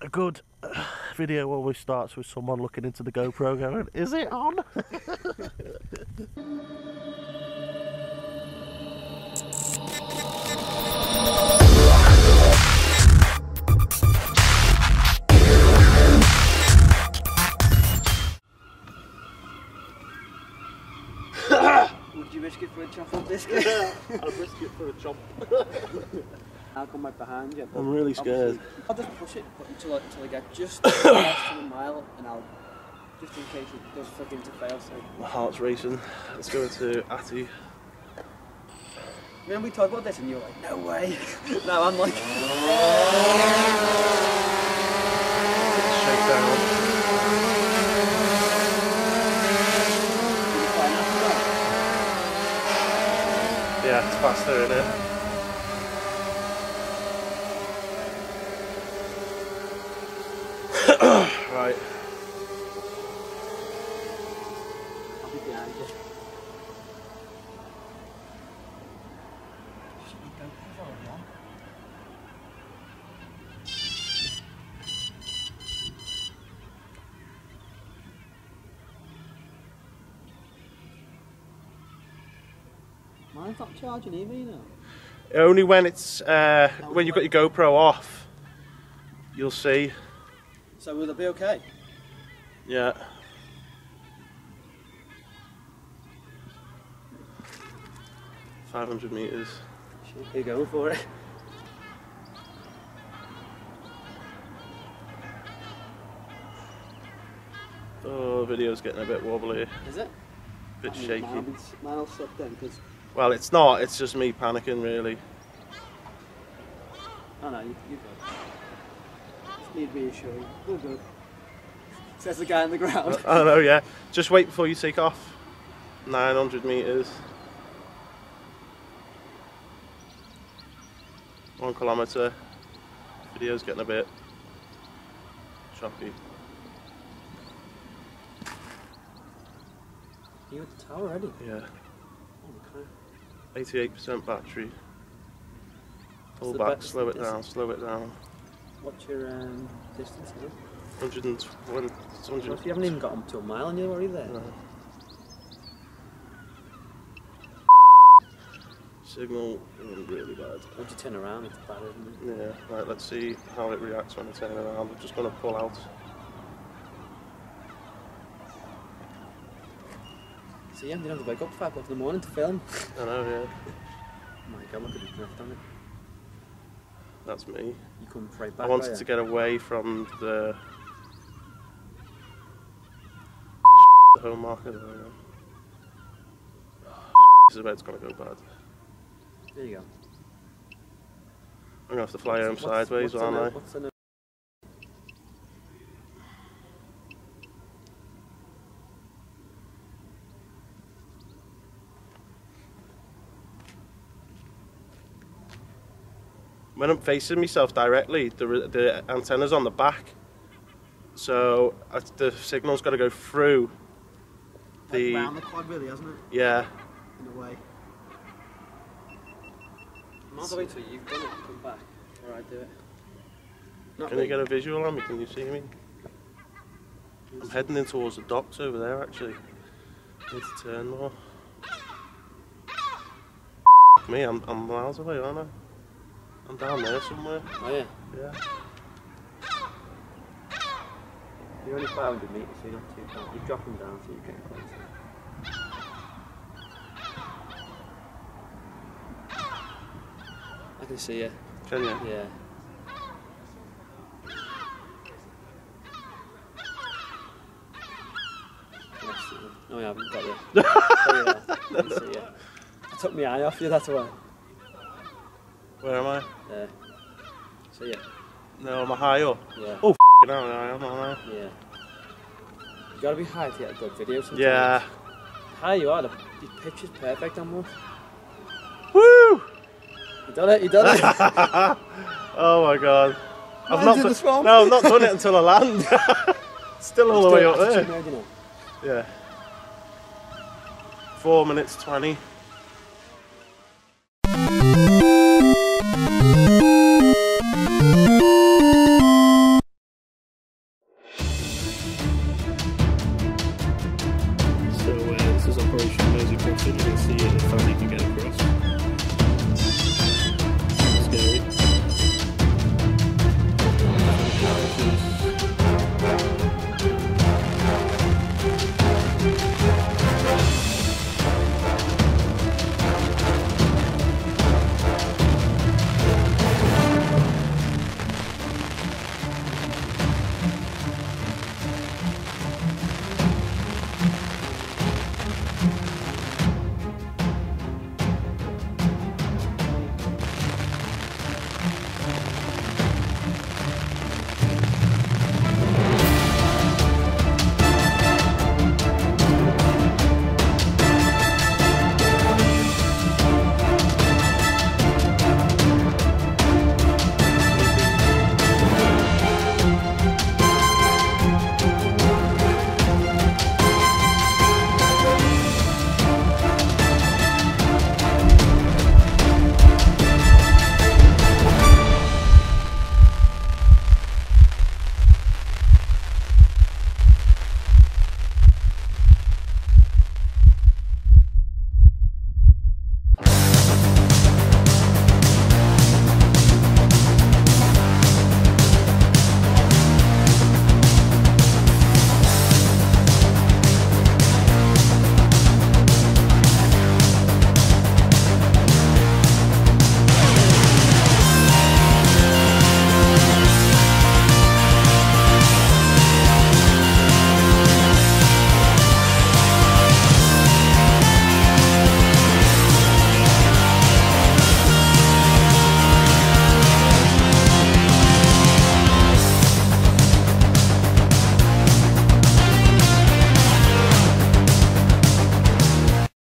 A good video always starts with someone looking into the GoPro going, is it on? Would you risk it for a chocolate biscuit? I'd risk it for a chomp. I'll come right behind you. I'm really scared. I'll just push it until I get just close to the mile, and I'll just in case it does flick into fail. So. My heart's racing. Let's go into Atty. Remember we talked about this and you were like, no way. Now I'm like... Shake down. Yeah, it's faster, isn't it? Right. I'll be behind you. Mine's not charging either, you know. Only when it's when you've got your GoPro off, you'll see. So will it be okay? Yeah. $500 meters. You're going for it. Oh, the video's getting a bit wobbly. Is it? A bit shaky. Mine'll slip then, because... Well, it's not, it's just me panicking, really. Oh no, you're good. Just need reassuring. All good. Says the guy on the ground. I know, yeah. Just wait before you take off. 900 meters. 1 kilometer. Video's getting a bit choppy. You at the tower already? Yeah. Oh, okay. 88% battery. Pull So back, slow it down, slow it down. What's your distance now? 120. Well, if you haven't even got up to a mile and you're already there. No. Signal really bad. Once you turn around, it's bad, isn't it? Yeah, right, let's see how it reacts when I turn around. I'm just going to pull out. So yeah, you don't have to wake up at 5 o'clock in the morning to film. I know, yeah. Oh my god, look at the drift on it. That's me. You come right back. I wanted to get away from the home marker. This is where it's going to go bad. There you go. I'm going to have to fly home sideways, aren't I? What's the When I'm facing myself directly, the antenna's on the back, so the signal's got to go through the... Like around the quad really, hasn't it? Yeah. In a way. I'm all the way till you've done it, come back, or I do it. Can you get a visual on me? Can you see me? I'm heading in towards the docks over there, actually. I need to turn more. Me, I'm miles away, aren't I? I'm down there somewhere. Oh yeah? Yeah. You're only 500 metres, so you're not too far. You're dropping down, so you're getting closer. I can see you. Can you? Yeah. No, I haven't got you. I can see you. I took my eye off you, that's why. Where am I? Yeah. See ya. No, am I high up? Yeah. Oh, f***ing hell, I am, aren't I? Yeah. You gotta be high to get a good video sometimes. Yeah. High you are, the picture's perfect almost. Woo! You done it, you done it! Oh my god. I've not done it until I land. Still all the way up there. Mode, you know? Yeah. 4 minutes 20.